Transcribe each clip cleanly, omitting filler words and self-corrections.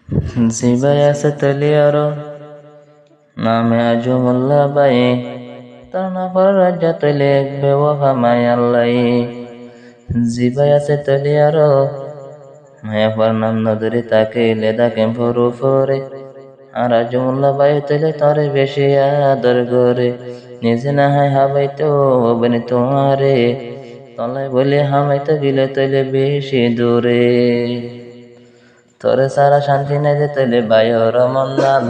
জিবাই আছে তলিয়ার নামে আজমুল্লাহ বাই তার নাফর রাজ্য তৈলে এক বেওয়াফা মায়াল্লাই জিবাই আছে তলিয়ার মায়াফার নাম নদরে তাকে লেদা কেম্পর উপরে আর আজমুল্লাহ বাই তৈলে তরে বেশি আদর করে নিজে না হয় হাবাইতো বনি তোমারে তলায় বলে হামাইতে গেলে তৈলে বেশি দূরে তোরে সারা শান্তি নাই যে তৈলে বায়র মন্দাল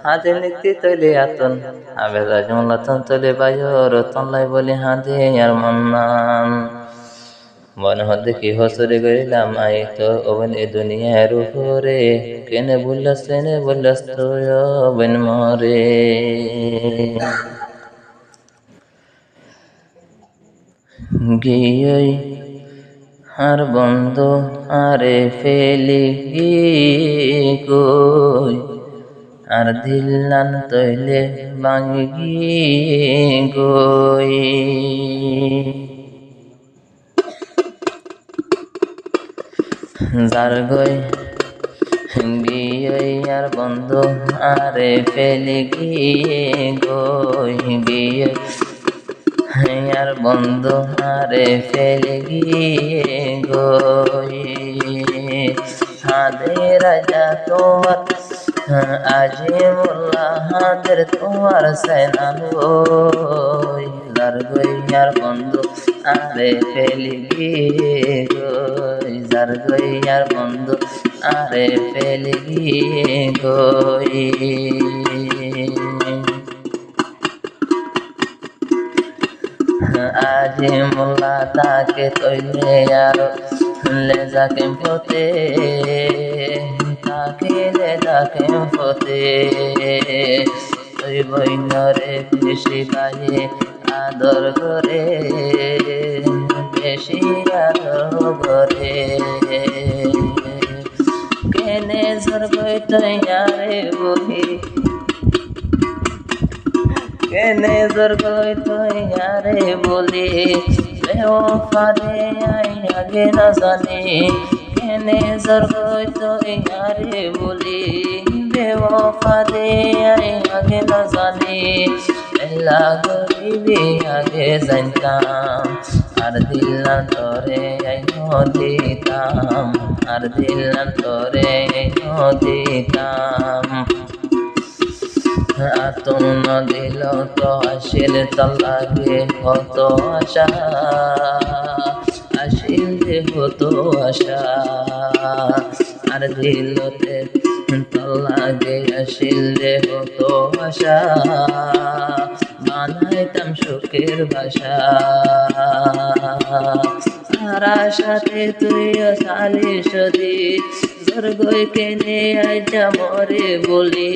হাতে নিতে তৈলে আতন আবে রাজমুল্লাতন তৈলে বায়র তলাই বলি হাতে আর মন্নান মনে হতে কি হসরে গরিলাম আই তো ওবন এ দুনিয়ার উপরে কেনে বললাস তো ওবন মরে গিয়ে আর বন্ধু আরে ফেলি কই আর দিল্লান তৈলে ভাঙি গই যার গই গিয়ে আর বন্ধু আরে ফেলি গই গিয়ে আর বন্ধু আরে ফেলে গিয়ে গই হাদে রাজা তোমার আজিমুল্লাহ হাদের তোমার সেনালো যার গই আর বন্ধু আরে ফেলে গিয়ে গই যার গই আর বন্ধু আরে ফেলে গিয়ে গই আজিমুল্লাহ তাকে তৈলে আর লেজা কেম্পতে তাকে লেজা কেম্পতে তুই বইনরে বেশি পায়ে আদর করে বেশি আদর করে কেনে জোর বই তুই আরে বহি কেনে জোর গই তুই আরে বলি বেওফা রে আই আগে না জানি কেনে জোর গই তুই আরে বলি বেওফা রে আই আগে না জানি এলা গরিবি আগে জানতাম আর দিলাম তোরে আই দিতাম আর দিলাম তোরে দিতাম আতন দিল তো আসিল তলাগে কত আশা আসিল যে হতো আশা আর দিলতে তলাগে আসিল যে হতো আশা বানাইতাম সুখের ভাষা আর আশাতে তুই সালি সদি জোর গই কেনে আইজা মরে বলি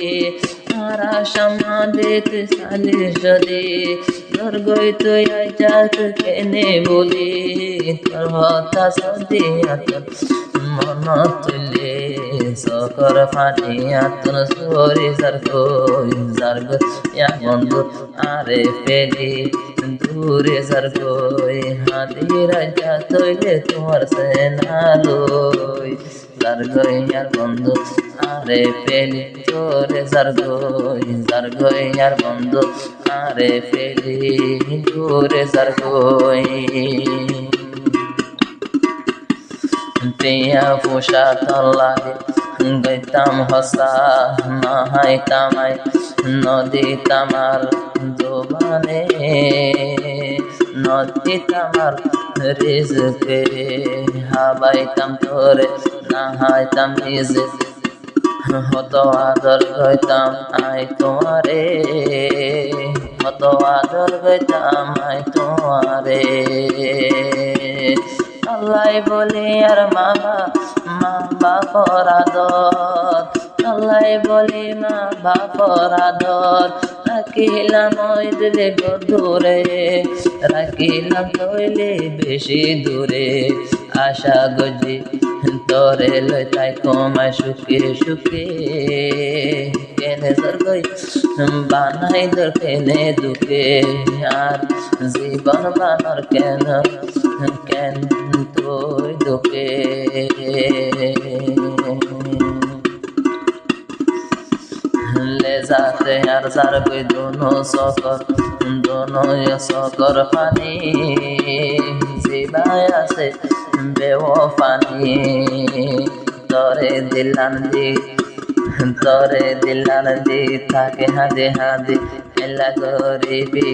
আর আশা মাদেত সালি সদি জোর গই তুই আইজা কেনে বলি তোর হতা সদি আতর মন তুলে সকর ফাটিয়া তোর সরি যার গই বন্ধু আরে ফেলি দূরে যার গই হাতি রাজা তৈলে তোমার সেনালই যার গই আর বন্ধু আরে ফেলি তোরে যার গই আর বন্ধু আরে ফেলি দূরে যার গই পিয়া পোষা তলাগে গইতাম হসা নাহাই তামাই নদী তামার দোবানে নদী তামার রিজকে হাবাইতাম তোরে নাহাইতাম নিজে হতো আদর গইতাম আই তোমারে হতো আদর গইতাম আই তোমারে আল্লাহ বলি আর মা বাপর আদর আল্লাহ বলি মা বাপর আদর রাখিলাম ওই দিলে দূরে রাখিলাম তৈলে বেশি দূরে আশা গজি তোরে লই তাই কমায় সুখে সুখে কেনে জোর গই বানাই দর কেনে দুঃখে আর জীবন বানর কেন তুই দুঃখে যাতে আর যার কই দোনো সকর পানি জিবায় আছে বেওফানি তরে দিলান দি থাকে হাদে এলা গরিবি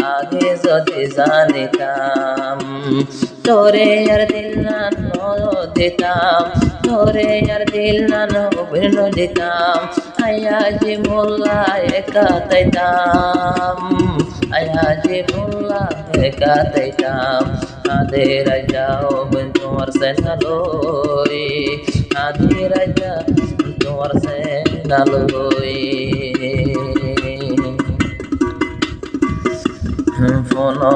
আগে যদি জানিতাম তোরে আর দিল না দিতাম আয়াজি মোল্লা একা তাইতাম আদে রাজা তোমার সেনালই আদে রাজা তোমার সেনালই ফোনো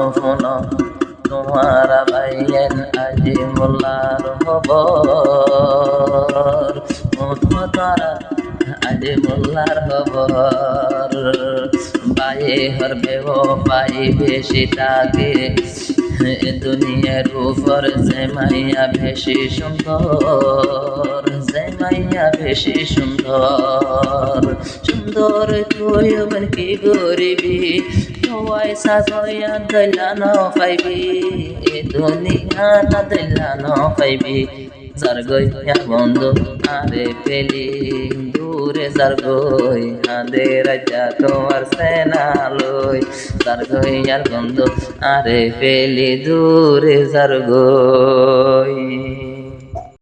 তোমার ভাইয়েন আজি মোল্লার খবর তারা আজি মোল্লার খবর বায়ে হর বেওফাই বেশি থাকে দুনিয়ার উপর যে মাইয়া বেশি সুন্দর তুই কি গরিবি সবাই সাজয়া দলানো পাইবি এ দুনিয়া না দলানো পাইবি যার গইয়া বন্ধু আরে পেলি দূরে যার গই হাদে রাজা তোমার সেনা লই যার গইয়ার বন্ধু আরে পেলি দূরে যার গই